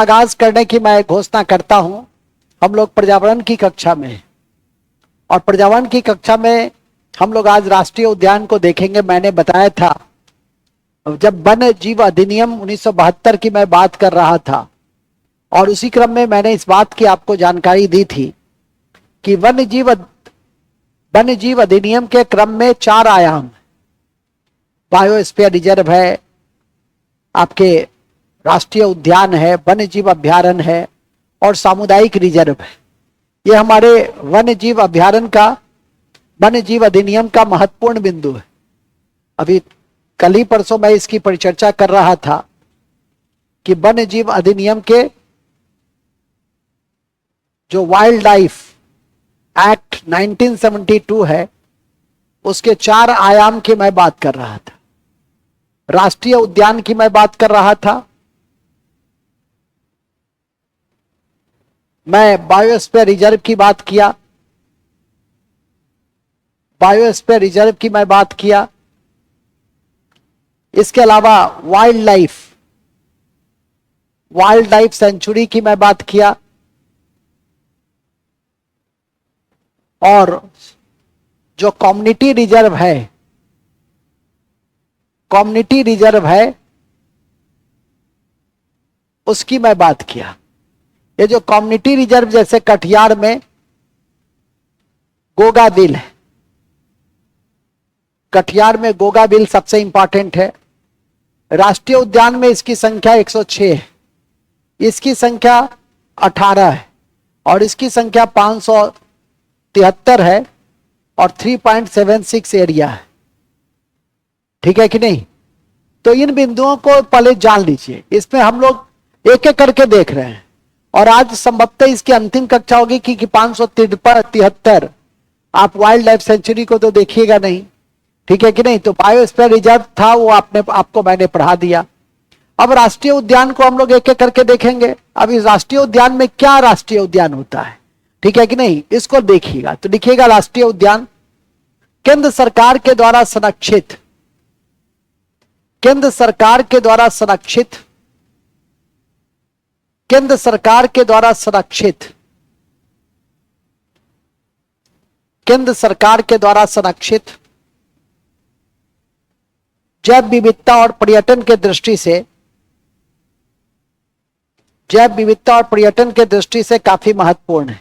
आगाज करने की मैं घोषणा करता हूं। हम लोग पर्यावरण की कक्षा में हैं और पर्यावरण की कक्षा में हम लोग आज राष्ट्रीय उद्यान को देखेंगे। मैंने बताया था जब वन्य जीव अधिनियम 1972 की मैं बात कर रहा था और उसी क्रम में मैंने इस बात की आपको जानकारी दी थी कि वन्य जीव अधिनियम के क्रम में 4 आयाम, बायोस्फीयर रिजर्व है, आपके राष्ट्रीय उद्यान है, वन्य जीव अभ्यारण्य है और सामुदायिक रिजर्व है। ये हमारे वन्य जीव अभ्यारण्य का, वन्य जीव अधिनियम का महत्वपूर्ण बिंदु है। अभी कल ही परसों मैं इसकी परिचर्चा कर रहा था कि वन्य जीव अधिनियम के जो वाइल्ड लाइफ एक्ट 1972 है उसके 4 आयाम की मैं बात कर रहा था। राष्ट्रीय उद्यान की मैं बात कर रहा था, मैं बायोस्फीयर रिजर्व की बात किया, बायोस्फीयर रिजर्व की मैं बात किया। इसके अलावा वाइल्ड लाइफ सेंचुरी की मैं बात किया और जो कम्युनिटी रिजर्व है उसकी मैं बात किया। ये जो कम्युनिटी रिजर्व जैसे कटिहार में गोगा बिल है, कटिहार में गोगा बिल सबसे इंपॉर्टेंट है। राष्ट्रीय उद्यान में इसकी संख्या 106 है, इसकी संख्या 18 है और इसकी संख्या 573 है और 3.76 एरिया है। ठीक है कि नहीं? तो इन बिंदुओं को पहले जान लीजिए। इसमें हम लोग एक एक करके देख रहे हैं और आज संभवतः इसकी अंतिम कक्षा होगी कि 573 आप वाइल्ड लाइफ सेंचुरी को तो देखिएगा नहीं। ठीक है कि नहीं? तो बायोस्फीयर रिजर्व था वो आपको मैंने पढ़ा दिया। अब राष्ट्रीय उद्यान को हम लोग एक एक करके देखेंगे। अब इस राष्ट्रीय उद्यान में क्या राष्ट्रीय उद्यान होता है, ठीक है कि नहीं, इसको देखिएगा। तो लिखिएगा राष्ट्रीय उद्यान केंद्र सरकार के द्वारा संरक्षित, केंद्र सरकार के द्वारा संरक्षित, केंद्र सरकार के द्वारा संरक्षित, केंद्र सरकार के द्वारा संरक्षित जैव विविधता और पर्यटन के दृष्टि से, जैव विविधता और पर्यटन के दृष्टि से काफी महत्वपूर्ण है।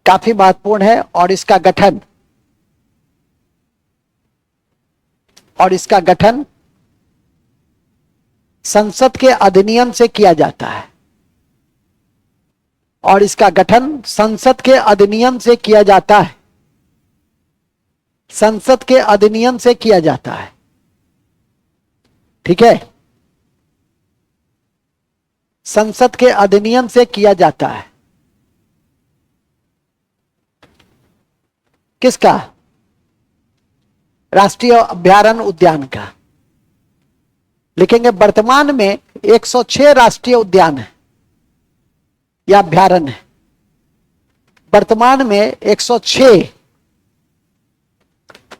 काफी महत्वपूर्ण है और इसका गठन संसद के अधिनियम से किया जाता है और इसका गठन संसद के अधिनियम से किया जाता है, संसद के अधिनियम से किया जाता है। ठीक है, संसद के अधिनियम से किया जाता है। किसका? राष्ट्रीय अभ्यारण्य उद्यान का। लिखेंगे वर्तमान में 106 राष्ट्रीय उद्यान है या अभ्यारण्य है। वर्तमान में 106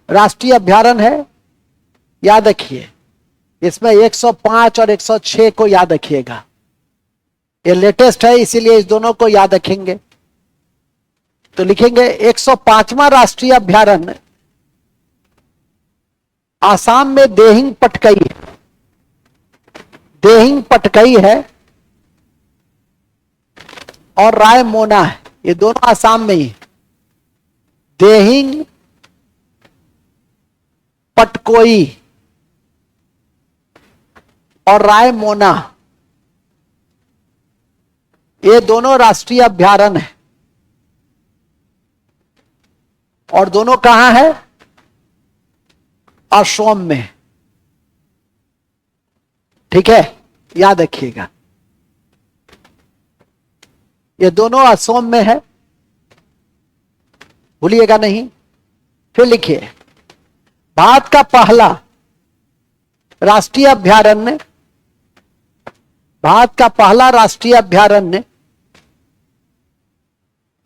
राष्ट्रीय अभ्यारण्य है। याद रखिए, इसमें 105 और 106 को याद रखिएगा। ये लेटेस्ट है इसीलिए इस दोनों को याद रखेंगे। तो लिखेंगे 105वां राष्ट्रीय अभ्यारण्य आसाम में देहिंग पटकई है और रायमोना है। ये दोनों आसाम में ही, देहिंग पटकोई और रायमोना, ये दोनों राष्ट्रीय अभ्यारण्य है और दोनों कहां है? असम में। ठीक है, याद रखिएगा, ये दोनों असम में है, भूलिएगा नहीं। फिर लिखिए भारत का पहला राष्ट्रीय अभ्यारण्य, भारत का पहला राष्ट्रीय अभ्यारण्य,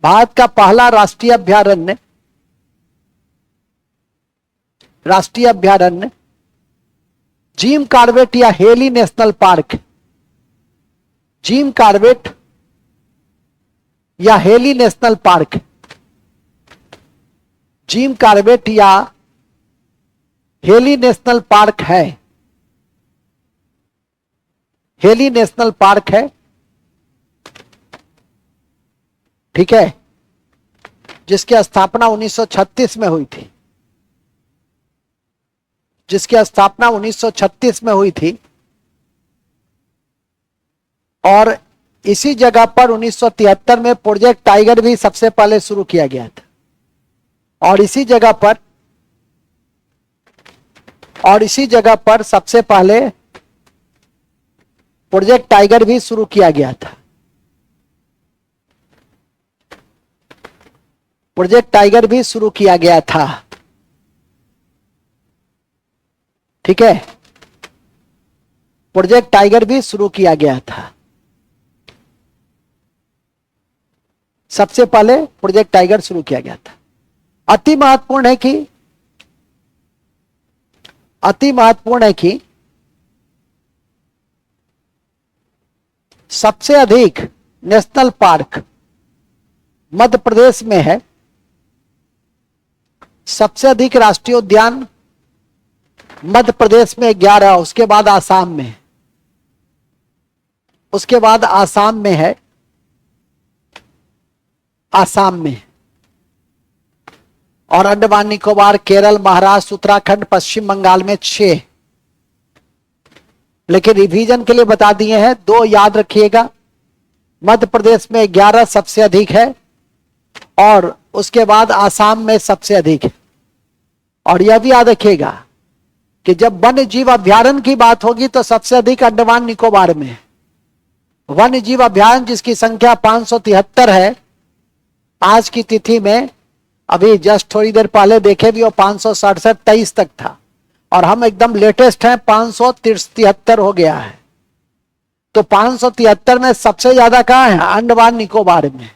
भारत का पहला राष्ट्रीय अभ्यारण्य, राष्ट्रीय अभ्यारण्य जिम कॉर्बेट या Hailey national park, Jim Corbett या Hailey national park, Jim Corbett या हेली नेशनल पार्क है, हेली नेशनल पार्क है, ठीक है, जिसकी स्थापना 1936 में हुई थी, जिसकी स्थापना 1936 में हुई थी, और इसी जगह पर 1973 में प्रोजेक्ट टाइगर भी सबसे पहले शुरू किया गया था, और इसी जगह पर सबसे पहले प्रोजेक्ट टाइगर भी शुरू किया गया था। प्रोजेक्ट टाइगर भी शुरू किया गया था, ठीक है, प्रोजेक्ट टाइगर भी शुरू किया गया था। सबसे पहले प्रोजेक्ट टाइगर शुरू किया गया था। अति महत्वपूर्ण है कि सबसे अधिक नेशनल पार्क मध्य प्रदेश में है, सबसे अधिक राष्ट्रीय उद्यान मध्य प्रदेश में 11, उसके बाद आसाम में है, उसके बाद आसाम में है, आसाम में, और अंडमान निकोबार, केरल, महाराष्ट्र, उत्तराखंड, पश्चिम बंगाल में 6। लेकिन रिवीजन के लिए बता दिए हैं, 2 याद रखिएगा। मध्य प्रदेश में 11 सबसे अधिक है, और उसके बाद आसाम में सबसे अधिक है। और यह भी याद रखिएगा कि जब वन्य जीव अभ्यारण्य की बात होगी तो सबसे अधिक अंडमान निकोबार में है। वन्य जीव अभ्यारण्य जिसकी संख्या 573 है, आज की तिथि में, अभी जस्ट थोड़ी देर पहले देखे भी, वो 567 23 तक था, और हम एकदम लेटेस्ट हैं, 573 हो गया है। तो 573 में सबसे ज्यादा कहां है? अंडमान निकोबार में।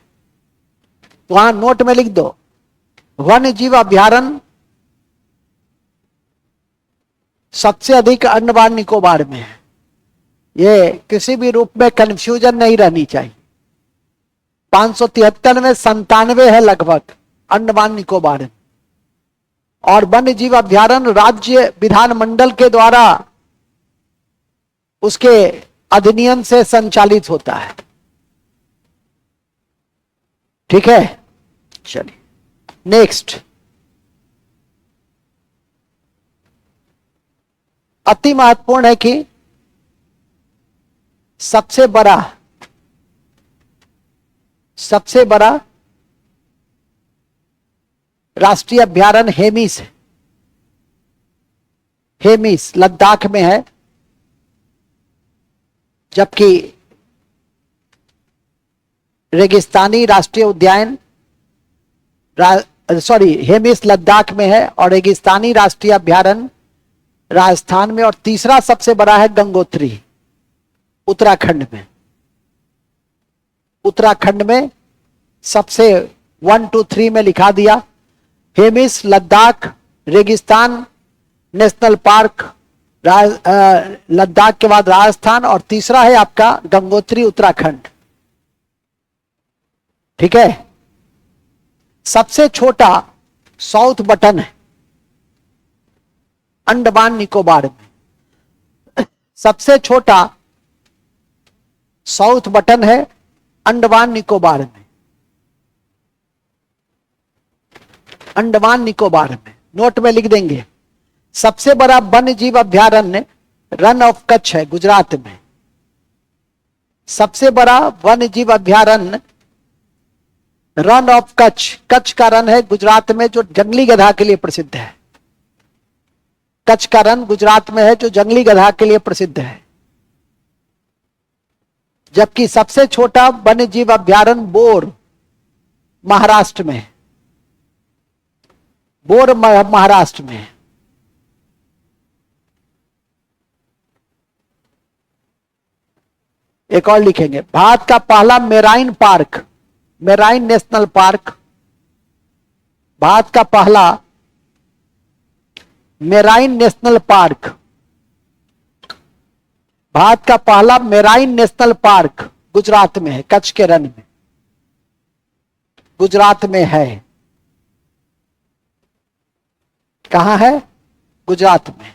तो वहां नोट में लिख दो, वन्य जीव अभ्यारण्य सबसे अधिक अंडमान निकोबार में है। ये किसी भी रूप में कंफ्यूजन नहीं रहनी चाहिए। 573 में 97 है लगभग अंडमान निकोबार में। और वन्य जीव अभ्यारण्य राज्य विधानमंडल के द्वारा उसके अधिनियम से संचालित होता है, ठीक है। चलिए नेक्स्ट, अति महत्वपूर्ण है कि सबसे बड़ा राष्ट्रीय अभ्यारण्य हेमिस है। हेमिस लद्दाख में है, जबकि रेगिस्तानी राष्ट्रीय उद्यान हेमिस लद्दाख में है, और रेगिस्तानी राष्ट्रीय अभ्यारण्य राजस्थान में, और तीसरा सबसे बड़ा है गंगोत्री उत्तराखंड में। उत्तराखंड में सबसे 1 2 3 में लिखा दिया, हेमिस, लद्दाख, रेगिस्तान नेशनल पार्क, लद्दाख के बाद राजस्थान, और तीसरा है आपका गंगोत्री उत्तराखंड, ठीक है। सबसे छोटा साउथ बटन है अंडमान निकोबार में। सबसे छोटा साउथ बटन है अंडमान निकोबार में। अंडमान निकोबार में नोट में लिख देंगे। सबसे बड़ा वन्य जीव अभ्यारण्य रन ऑफ कच्छ है गुजरात में। सबसे बड़ा वन्य जीव अभ्यारण्य रन ऑफ कच्छ, कच्छ का रन है गुजरात में, जो जंगली गधा के लिए प्रसिद्ध है। कच्छ का रन गुजरात में है, जो जंगली गधा के लिए प्रसिद्ध है। जबकि सबसे छोटा वन्य जीव अभ्यारण्य बोर महाराष्ट्र में है। बोर महाराष्ट्र में है। एक और लिखेंगे, भारत का पहला marine park, marine national park, Bharat का पहला मेराइन नेशनल पार्क भारत का पहला मेराइन नेशनल पार्क गुजरात में है, कच्छ के रण में, गुजरात में है। कहां है? गुजरात में।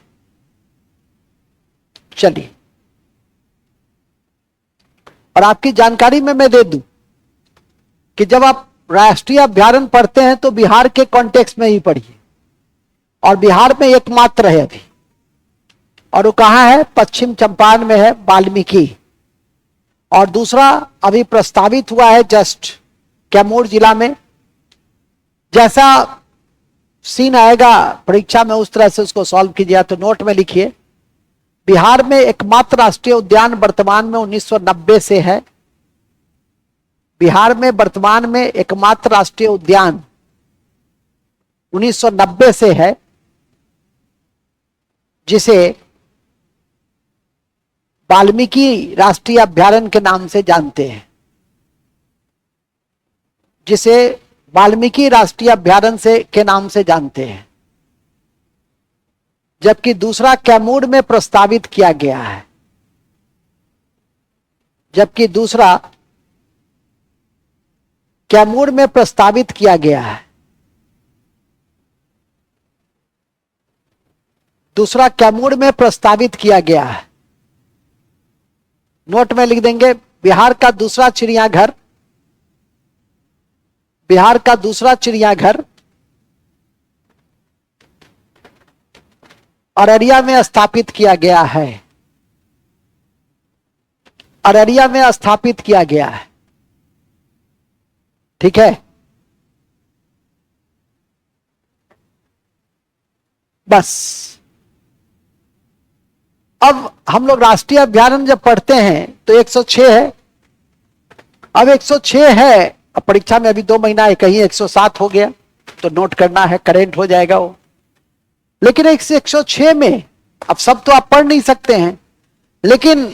चलिए, और आपकी जानकारी में मैं दे दूं कि जब आप राष्ट्रीय अभ्यारण्य पढ़ते हैं तो बिहार के कॉन्टेक्स्ट में ही पढ़िए, और बिहार में एकमात्र है अभी, और वो कहां है? पश्चिम चंपारण में है, वाल्मीकि। और दूसरा अभी प्रस्तावित हुआ है जस्ट कैमूर जिला में। जैसा सीन आएगा परीक्षा में उस तरह से उसको सॉल्व कीजिए, तो नोट में लिखिए। बिहार में एकमात्र राष्ट्रीय उद्यान वर्तमान में 1990 से है। बिहार में वर्तमान में एकमात्र राष्ट्रीय उद्यान 1990 से है, जिसे वाल्मीकि राष्ट्रीय अभ्यारण्य के नाम से जानते हैं, जिसे वाल्मीकि राष्ट्रीय अभ्यारण्य से के नाम से जानते हैं। जबकि दूसरा कैमूर में प्रस्तावित किया गया है, जबकि दूसरा कैमूर में प्रस्तावित किया गया है, दूसरा कैमूर में प्रस्तावित किया गया है। नोट में लिख देंगे, बिहार का दूसरा चिड़ियाघर, बिहार का दूसरा चिड़ियाघर अररिया में स्थापित किया गया है, अररिया में स्थापित किया गया है। ठीक है, बस। अब हम लोग राष्ट्रीय अभ्यारण्य जब पढ़ते हैं तो 106 है। अब 106 है, अब परीक्षा में अभी 2 महीना है, कहीं 107 हो गया तो नोट करना है, करेंट हो जाएगा वो। लेकिन 106 में अब सब तो आप पढ़ नहीं सकते हैं, लेकिन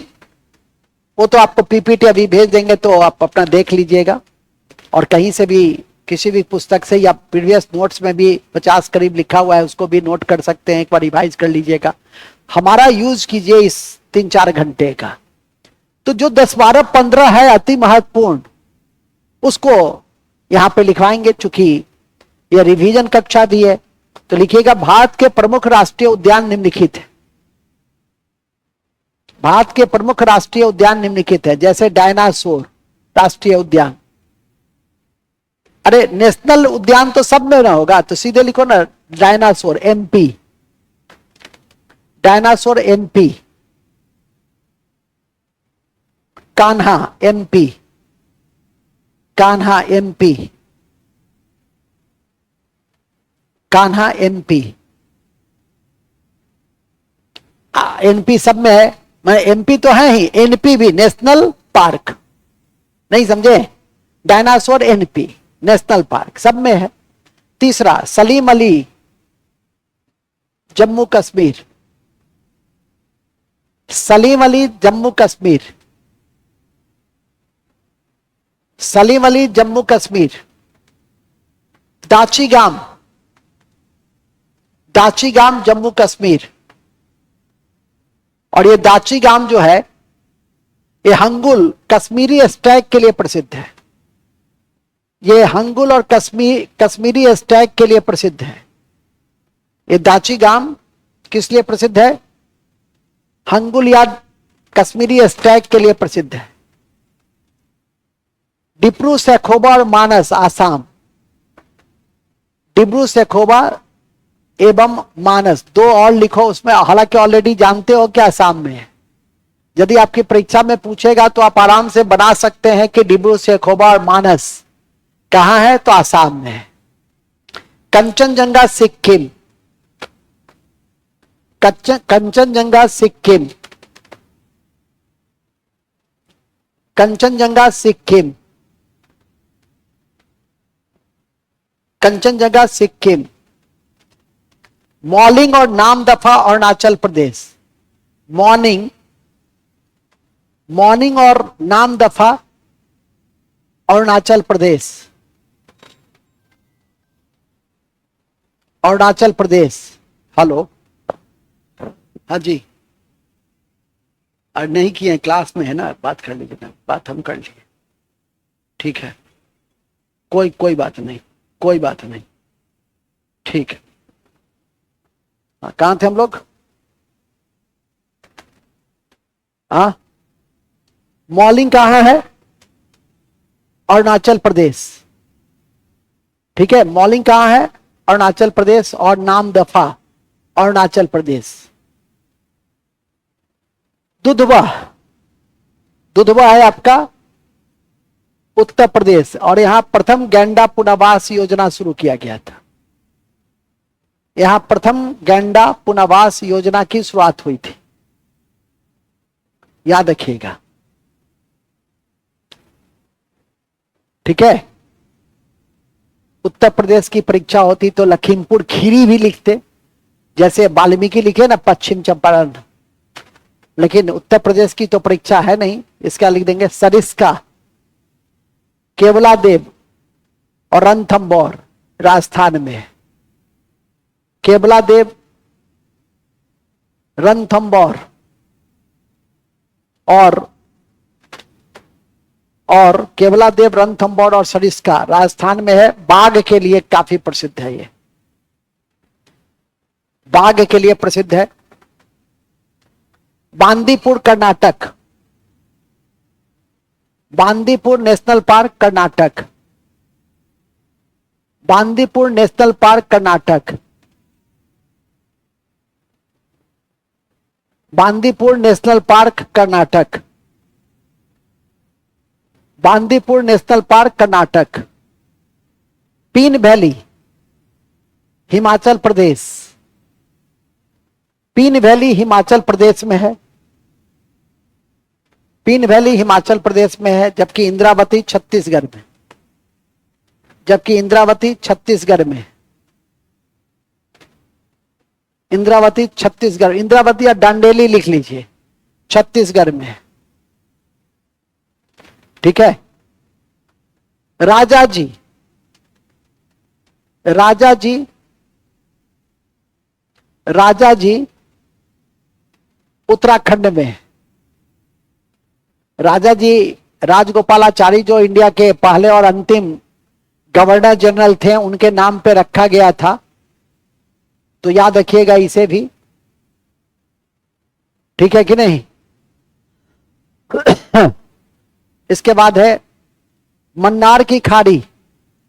वो तो आपको पीपीटी अभी भेज देंगे तो आप अपना देख लीजिएगा, और कहीं से भी किसी भी पुस्तक से या प्रीवियस नोट्स में भी 50 करीब लिखा हुआ है, उसको भी नोट कर सकते हैं, एक बार रिवाइज कर लीजिएगा। हमारा यूज कीजिए इस 3-4 घंटे का। तो जो 10, 12, 15 है अति महत्वपूर्ण, उसको यहां पे लिखवाएंगे। चूंकि यह रिवीजन कक्षा भी है तो लिखिएगा, भारत के प्रमुख राष्ट्रीय उद्यान निम्नलिखित है। भारत के प्रमुख राष्ट्रीय उद्यान निम्नलिखित है, जैसे डायनासोर राष्ट्रीय उद्यान। अरे नेशनल उद्यान तो सब में ना होगा, तो सीधे लिखो ना dinosaur MP, dinosaur MP. Kanha MP, Kanha MP, Kanha MP. NP सब में है, मैं एमपी तो है ही, एनपी भी नेशनल पार्क, नहीं समझे? डायनासोर एनपी नेशनल पार्क सब में है। तीसरा सलीम अली जम्मू कश्मीर, सलीम अली जम्मू कश्मीर, सलीम अली जम्मू कश्मीर। दाचीगाम, दाचीगाम जम्मू कश्मीर। और ये दाचीगाम जो है, ये हंगुल कश्मीरी स्टैग के लिए प्रसिद्ध है। ये हंगुल और कश्मीरी स्टैग के लिए प्रसिद्ध है। ये दाचीगाम किस लिए प्रसिद्ध है? हंगुल या कश्मीरी स्टैग के लिए प्रसिद्ध है। डिब्रू सैखोवा और मानस आसाम, डिब्रू सैखोवा एवं मानस, 2 और लिखो उसमें, हालांकि ऑलरेडी जानते हो कि आसाम में है। यदि आपकी परीक्षा में पूछेगा तो आप आराम से बना सकते हैं कि डिब्रू सैखोवा और मानस कहां है, तो आसाम में है। कंचनजंगा सिक्किम, कंचनजंगा सिक्किम, कंचनजंगा सिक्किम, कंचनजंगा सिक्किम। मॉलिंग और नामदफा अरुणाचल प्रदेश, मॉर्निंग, मॉर्निंग और नामदफा अरुणाचल प्रदेश, अरुणाचल प्रदेश। हेलो, हाँ जी, और नहीं किए, क्लास में है ना, बात कर लीजिए ना, बात हम कर लिए, ठीक है, कोई बात नहीं, कोई बात नहीं, ठीक है। कहां थे हम लोग? हाँ, मॉलिंग कहां है? अरुणाचल प्रदेश, ठीक है। मॉलिंग कहां है? अरुणाचल प्रदेश। और नाम दफा अरुणाचल प्रदेश। दुधवा, दुधवा है आपका उत्तर प्रदेश। और यहां प्रथम गैंडा पुनर्वास योजना शुरू किया गया था। यहां प्रथम गैंडा पुनर्वास योजना की शुरुआत हुई थी, याद रखिएगा, ठीक है। उत्तर प्रदेश की परीक्षा होती तो लखीमपुर खीरी भी लिखते, जैसे वाल्मीकि लिखे ना पश्चिम चंपारण, लेकिन उत्तर प्रदेश की तो परीक्षा है नहीं, इसका लिख देंगे सरिस्का, केवलादेव और रणथंबोर राजस्थान में। केवलादेव, रणथंबोर और केवलादेव, रणथंबोर और सरिस्का राजस्थान में है। बाघ के लिए काफी प्रसिद्ध है, ये बाघ के लिए प्रसिद्ध है। Bandipur Karnataka, Bandipur national park Karnataka, Bandipur national park Karnataka, Bandipur national park Karnataka, Bandipur national park Karnataka. Pin valley Himachal Pradesh, Pin valley Himachal Pradesh में है, पीन वैली हिमाचल प्रदेश में है। जबकि इंद्रावती छत्तीसगढ़ में, जबकि इंद्रावती छत्तीसगढ़ में, इंद्रावती छत्तीसगढ़, इंद्रावती या डांडेली लिख लीजिए, छत्तीसगढ़ में, ठीक है। राजाजी, राजाजी, राजाजी उत्तराखंड में। राजाजी राजगोपालाचारी जो इंडिया के पहले और अंतिम गवर्नर जनरल थे, उनके नाम पे रखा गया था, तो याद रखिएगा इसे भी, ठीक है कि नहीं। इसके बाद है मन्नार की खाड़ी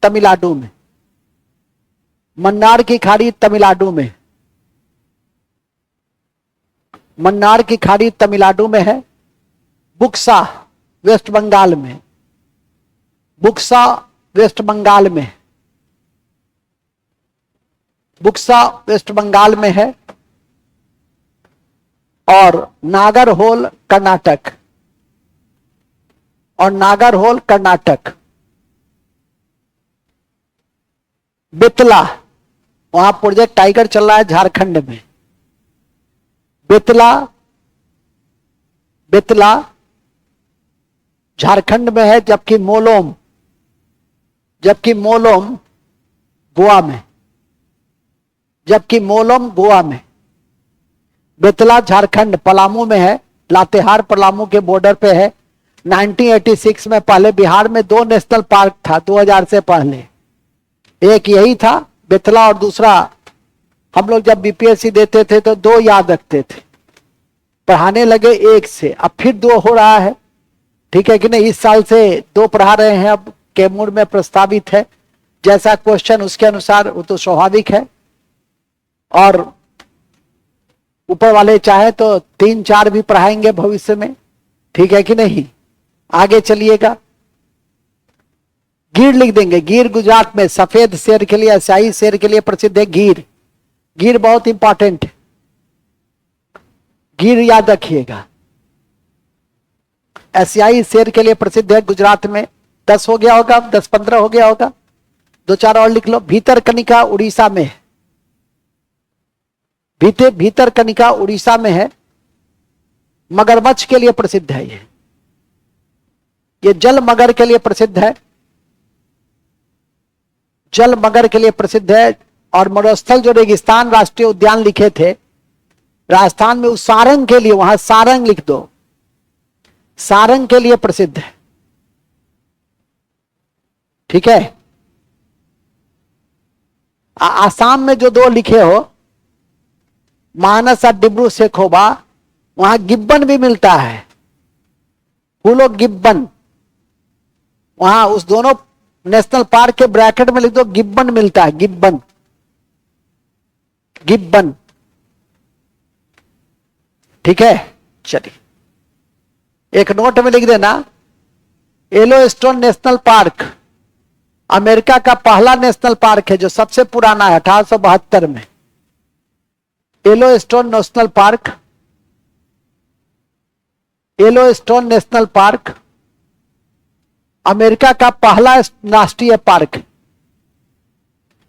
तमिलनाडु में, मन्नार की खाड़ी तमिलनाडु में, मन्नार की खाड़ी तमिलनाडु में है। बुक्सा वेस्ट बंगाल में, बुक्सा वेस्ट बंगाल में, बुक्सा वेस्ट बंगाल में है। और नागरहोल कर्नाटक, और नागरहोल कर्नाटक। बेतला, वहां प्रोजेक्ट टाइगर चल रहा है झारखंड में। बेतला, बेतला झारखंड में है। जबकि मोलोम, जबकि मोलोम गोवा में, जबकि मोलोम गोवा में। बेतला झारखंड पलामू में है, लातेहार पलामू के बॉर्डर पे है। 1986 में पहले बिहार में 2 नेशनल पार्क था, 2000 से पहले। एक यही था बेतला, और दूसरा हम लोग जब बीपीएससी देते थे तो 2 याद रखते थे, पढ़ाने लगे 1 से, अब फिर 2 हो रहा है, ठीक है कि नहीं। इस साल से 2 पढ़ा रहे हैं, अब कैमूर में प्रस्तावित है। जैसा क्वेश्चन उसके अनुसार, वो तो स्वाभाविक है। और ऊपर वाले चाहे तो 3-4 भी पढ़ाएंगे भविष्य में, ठीक है कि नहीं। आगे चलिएगा, गिर लिख देंगे। गिर गुजरात में सफेद शेर के लिए, शाही शेर के लिए प्रसिद्ध है गिर। गिर बहुत इंपॉर्टेंट है, गिर याद रखिएगा। एशियाई शेर के लिए प्रसिद्ध है गुजरात में। 10 हो गया होगा, 10-15 हो गया होगा, 2-4 और लिख लो। भीतरकनिका उड़ीसा में, भीतरकनिका उड़ीसा में है। मगरमच्छ के लिए प्रसिद्ध है ये जल मगर के लिए प्रसिद्ध है, जल मगर के लिए प्रसिद्ध है। और मरुस्थल जो रेगिस्तान राष्ट्रीय उद्यान लिखे थे राजस्थान में, उस सारंग के लिए, वहां सारंग लिख दो, सारंग के लिए प्रसिद्ध है। ठीक है। आसाम में जो दो लिखे हो, मानस और डिब्रू सेखोबा, वहां गिब्बन भी मिलता है, फूलो गिब्बन। वहां उस दोनों नेशनल पार्क के ब्रैकेट में लिख दो, गिब्बन मिलता है, गिब्बन, गिब्बन। ठीक है। चलिए एक नोट में लिख देना, येलोस्टोन नेशनल पार्क अमेरिका का पहला नेशनल पार्क है जो सबसे पुराना है, 1872 में। Yellowstone national park, Yellowstone national park America का पहला राष्ट्रीय पार्क,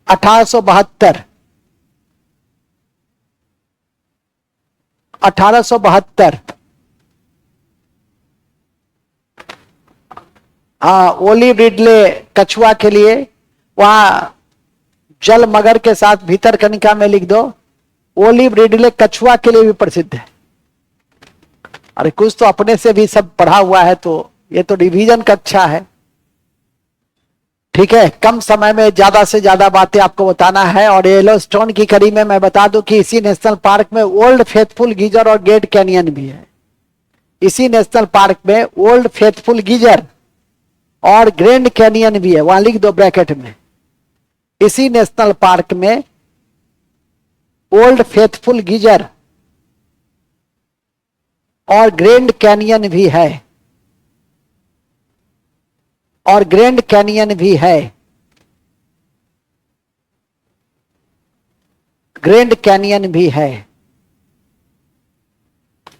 1872। 1872। हाँ, ओलिव रिडले कछुआ के लिए, वहां जल मगर के साथ भीतर कनिका में लिख दो, ओलिव रिडले कछुआ के लिए भी प्रसिद्ध है। अरे कुछ तो अपने से भी सब पढ़ा हुआ है, तो ये तो रिवीजन कक्षा है। ठीक है, कम समय में ज्यादा से ज्यादा बातें आपको बताना है। और येलोस्टोन की कड़ी में मैं बता दूं कि इसी नेशनल पार्क में ओल्ड फेथफुल गीजर और ग्रेट कैनियन भी है। इसी नेशनल पार्क में ओल्ड फेथफुल गीजर और ग्रैंड कैनियन भी है, वहां लिख दो ब्रैकेट में। इसी नेशनल पार्क में ओल्ड फेथफुल गीजर और ग्रैंड कैनियन भी है, और ग्रैंड कैनियन भी है, ग्रैंड कैनियन भी है।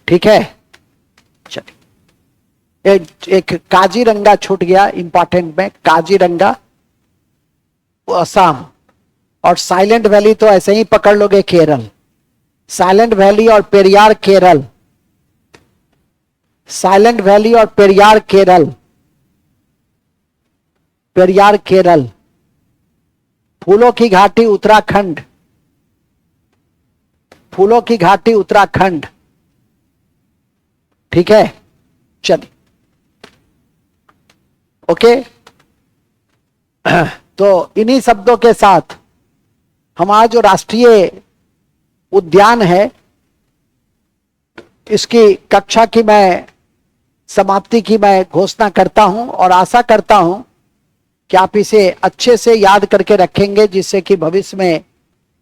ठीक है। चलिए एक काजीरंगा छूट गया इंपॉर्टेंट में, काजीरंगा असम। और साइलेंट वैली तो ऐसे ही पकड़ लोगे, केरल। साइलेंट वैली और पेरियार केरल, साइलेंट वैली और पेरियार केरल, पेरियार केरल। फूलों की घाटी उत्तराखंड, फूलों की घाटी उत्तराखंड। ठीक है। चलिए ओके। तो इन्हीं शब्दों के साथ हमारा जो राष्ट्रीय उद्यान है, इसकी कक्षा की मैं समाप्ति की मैं घोषणा करता हूं, और आशा करता हूं कि आप इसे अच्छे से याद करके रखेंगे, जिससे कि भविष्य में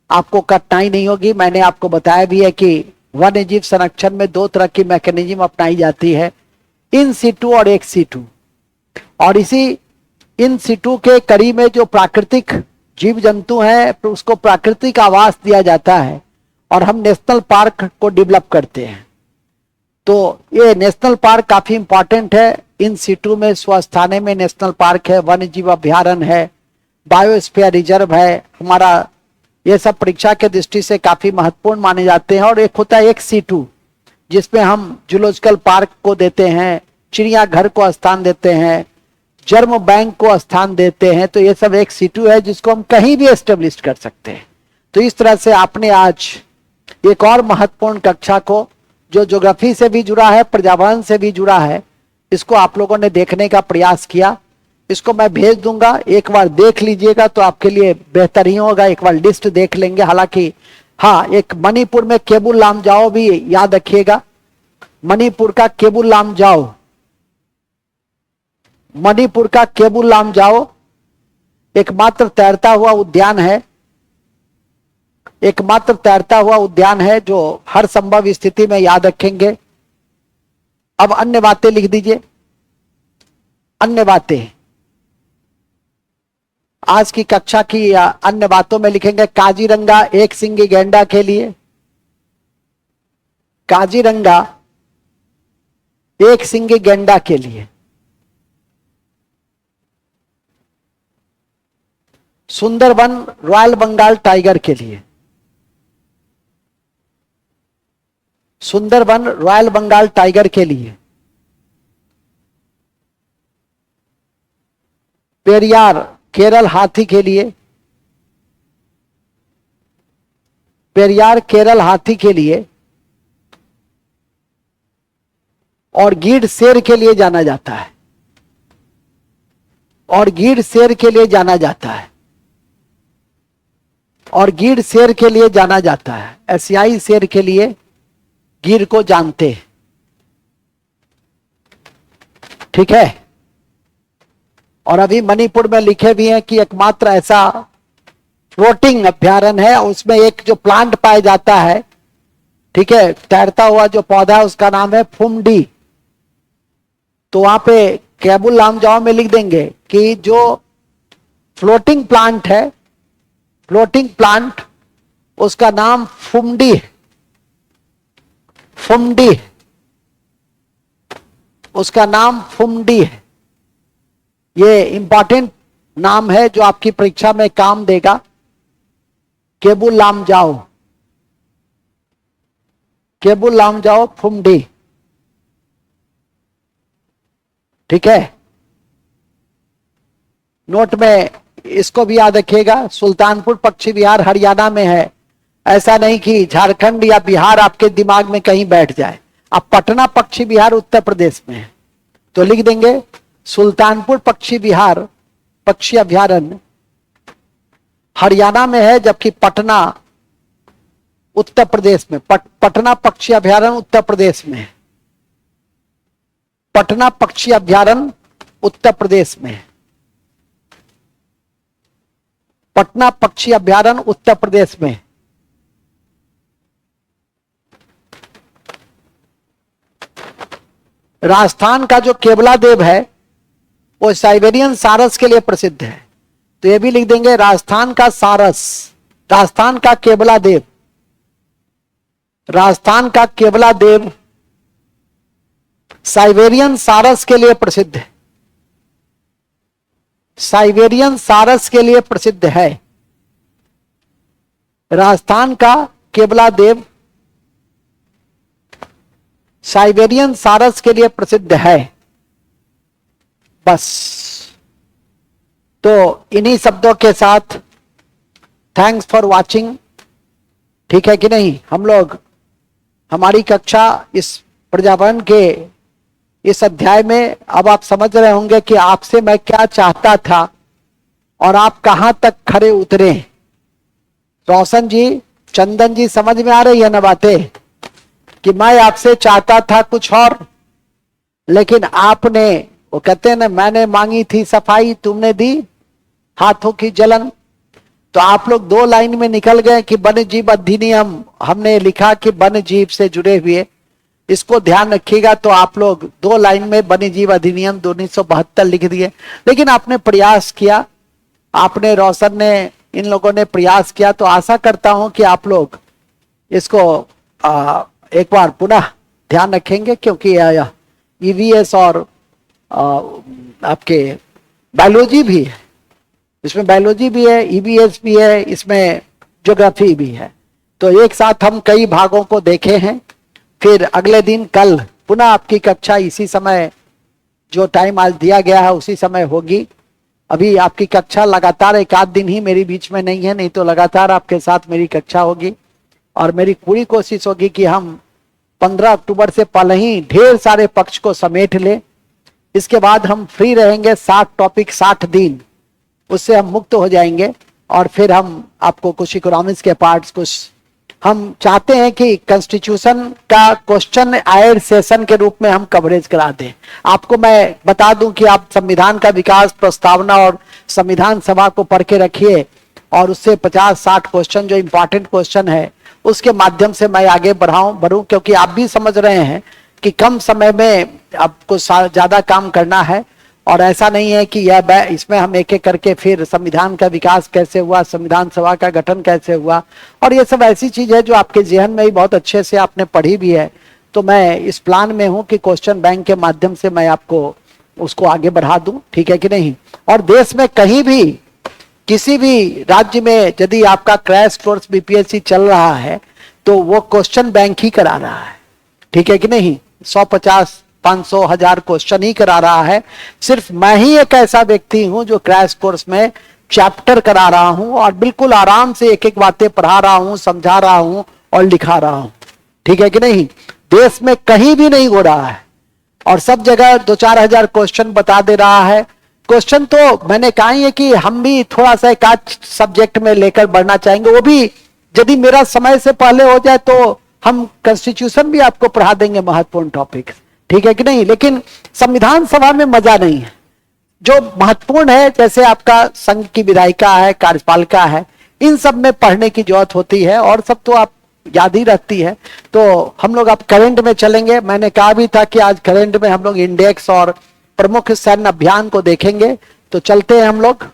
आपको कठिनाई नहीं होगी। मैंने आपको बताया भी है कि वन्य जीव संरक्षण में दो तरह की मैकेनिज्म अपनाई जाती है, इन सीटू और एक्स सीटू। और इसी इन सीटू के कड़ी में जो प्राकृतिक जीव जंतु हैं, उसको प्राकृतिक आवास दिया जाता है, और हम नेशनल पार्क को डेवलप करते हैं। तो ये नेशनल पार्क काफी इंपॉर्टेंट है। इन सीटू में स्वस्थाने में नेशनल पार्क है, वन्य जीव अभ्यारण्य है, बायोस्फीयर रिजर्व है हमारा। ये सब परीक्षा के दृष्टि से काफी महत्वपूर्ण माने जाते हैं। और एक होता है एक सीटू, जिसमें हम जूलॉजिकल पार्क को देते हैं, चिड़ियाघर को स्थान देते हैं, जर्म बैंक को स्थान देते हैं। तो ये सब एक सीटू है जिसको हम कहीं भी एस्टेब्लिश कर सकते हैं। तो इस तरह से आपने आज एक और महत्वपूर्ण कक्षा को, जो ज्योग्राफी से भी जुड़ा है, पर्यावरण से भी जुड़ा है, इसको आप लोगों ने देखने का प्रयास किया। इसको मैं भेज दूंगा, एक बार देख लीजिएगा तो आपके लिए बेहतर ही होगा। एक बार लिस्ट देख लेंगे। हालांकि हाँ, एक मणिपुर में केबुल लामजाओ भी याद रखिएगा। मणिपुर का केबुल लामजाओ, मणिपुर का केबुल लामजाओ एकमात्र तैरता हुआ उद्यान है, एकमात्र तैरता हुआ उद्यान है जो हर संभव स्थिति में याद रखेंगे। अब अन्य बातें लिख दीजिए, अन्य बातें। आज की कक्षा की अन्य बातों में लिखेंगे काजीरंगा एक सिंगी गैंडा के लिए, काजीरंगा एक सिंगी गैंडा के लिए, सुंदरबन रॉयल बंगाल टाइगर के लिए, सुंदरबन रॉयल बंगाल टाइगर के लिए, पेरियार केरल हाथी के लिए, पेरियार केरल हाथी के लिए, और गीड़ शेर के लिए जाना जाता है, और गीड़ शेर के लिए जाना जाता है, और गीड़ शेर के लिए जाना जाता है। एशियाई शेर के लिए गीड़ को जानते हैं, ठीक है। और अभी मणिपुर में लिखे भी हैं कि एकमात्र ऐसा फ्लोटिंग अभ्यारण्य है, उसमें एक जो प्लांट पाया जाता है, ठीक है, तैरता हुआ जो पौधा है, उसका नाम है फुमडी। तो वहां पे केबुल लामजाओ में लिख देंगे कि जो फ्लोटिंग प्लांट है, फ्लोटिंग प्लांट, उसका नाम फुमडी है, फुमडी, उसका नाम फुमडी है। ये इंपॉर्टेंट नाम है जो आपकी परीक्षा में काम देगा। केबुल लामजाओ, केबुल लामजाओ फुमडी, ठीक है। नोट में इसको भी याद रखिएगा। सुल्तानपुर पक्षी विहार हरियाणा में है, ऐसा नहीं कि झारखंड या बिहार आपके दिमाग में कहीं बैठ जाए। अब पटना पक्षी विहार उत्तर प्रदेश में है, तो लिख देंगे सुल्तानपुर पक्षी विहार, पक्षी अभ्यारण्य हरियाणा में है, जबकि पटना उत्तर प्रदेश में। पटना पक्षी अभ्यारण्य उत्तर प्रदेश में है, पटना पक्षी अभ्यारण्य उत्तर प्रदेश में है, पटना पक्षी अभ्यारण्य उत्तर प्रदेश में। राजस्थान का जो केवला देव है वो साइबेरियन सारस के लिए प्रसिद्ध है, तो ये भी लिख देंगे राजस्थान का सारस, राजस्थान का केवला देव, राजस्थान का केवला देव साइबेरियन सारस के लिए प्रसिद्ध है, साइबेरियन सारस के लिए प्रसिद्ध है। राजस्थान का केवला देव साइबेरियन सारस के लिए प्रसिद्ध है। बस, तो इन्हीं शब्दों के साथ थैंक्स फॉर वाचिंग, ठीक है कि नहीं। हम लोग हमारी कक्षा इस पर्यावरण के इस अध्याय में, अब आप समझ रहे होंगे कि आपसे मैं क्या चाहता था और आप कहां तक खरे उतरे। रोशन जी, चंदन जी, समझ में आ रही है ना बातें कि मैं आपसे चाहता था कुछ और, लेकिन आपने, वो कहते हैं ना, मैंने मांगी थी सफाई, तुमने दी हाथों की जलन। तो आप लोग दो लाइन में निकल गए कि वन्य जीव अधिनियम, हमने लिखा कि वन्य जीव से जुड़े हुए, इसको ध्यान रखिएगा। तो आप लोग दो लाइन में वन्य जीव अधिनियम 1972 लिख दिए, लेकिन आपने प्रयास किया, आपने, रोशन ने, इन लोगों ने प्रयास किया। तो आशा करता हूं कि आप लोग इसको एक बार पुनः ध्यान रखेंगे, क्योंकि ईवीएस और आपके बायोलॉजी भी है, इसमें बायोलॉजी भी है, ईवीएस भी है, इसमें ज्योग्राफी भी है। तो एक साथ हम कई भागों को देखे हैं। फिर अगले दिन कल पुनः आपकी कक्षा इसी समय, जो टाइम आज दिया गया है उसी समय होगी। अभी आपकी कक्षा लगातार, एक आध दिन ही मेरी बीच में नहीं है, नहीं तो लगातार आपके साथ मेरी कक्षा होगी। और मेरी पूरी कोशिश होगी कि हम 15 अक्टूबर से पहले ही ढेर सारे पक्ष को समेट ले। इसके बाद हम फ्री रहेंगे, 60 टॉपिक 60 दिन, उससे हम मुक्त हो जाएंगे। और फिर हम आपको कुछ इकोनॉमिक्स के पार्ट्स, कुछ हम चाहते हैं कि कॉन्स्टिट्यूशन का क्वेश्चन आयर सेशन के रूप में हम कवरेज करा दें। आपको मैं बता दूं कि आप संविधान का विकास प्रस्तावना और संविधान सभा को पढ़ के रखिए, और उससे 50-60 क्वेश्चन जो इंपॉर्टेंट क्वेश्चन है उसके माध्यम से मैं आगे बढ़ूं, क्योंकि आप भी समझ रहे हैं कि कम समय में आपको ज्यादा काम करना है। और ऐसा नहीं है कि यह इसमें हम एक एक करके फिर संविधान का विकास कैसे हुआ, संविधान सभा का गठन कैसे हुआ, और ये सब ऐसी चीज है जो आपके जहन में ही बहुत अच्छे से आपने पढ़ी भी है। तो मैं इस प्लान में हूं कि क्वेश्चन बैंक के माध्यम से मैं आपको उसको आगे बढ़ा दूं, ठीक है कि नहीं। और देश में कहीं भी, किसी भी राज्य में यदि आपका क्रैश कोर्स बीपीएससी चल रहा है तो वो क्वेश्चन बैंक ही करा रहा है, ठीक है कि नहीं। 150, 500, 1000 क्वेश्चन ही करा रहा है। सिर्फ मैं ही एक ऐसा व्यक्ति हूं जो क्रैश कोर्स में चैप्टर करा रहा हूं और बिल्कुल आराम से एक एक बातें पढ़ा रहा हूं, समझा रहा हूं और लिखा रहा हूं, ठीक है कि नहीं। देश में कहीं भी नहीं हो रहा है। और सब जगह 2-4 हजार क्वेश्चन बता दे रहा है। क्वेश्चन तो मैंने कहा ही है कि हम भी थोड़ा सा एक आध सब्जेक्ट में लेकर बढ़ना चाहेंगे, वो भी यदि मेरा समय से पहले हो जाए तो हम कॉन्स्टिट्यूशन भी आपको पढ़ा देंगे, महत्वपूर्ण टॉपिक, ठीक है कि नहीं। लेकिन संविधान सभा में मजा नहीं है। जो महत्वपूर्ण है, जैसे आपका संघ की विधायिका है, कार्यपालिका है, इन सब में पढ़ने की जरूरत होती है, और सब तो आप याद ही रहती है। तो हम लोग अब करंट में चलेंगे। मैंने कहा भी था कि आज करंट में हम लोग इंडेक्स और प्रमुख सैन्य अभियान को देखेंगे, तो चलते हैं हम लोग।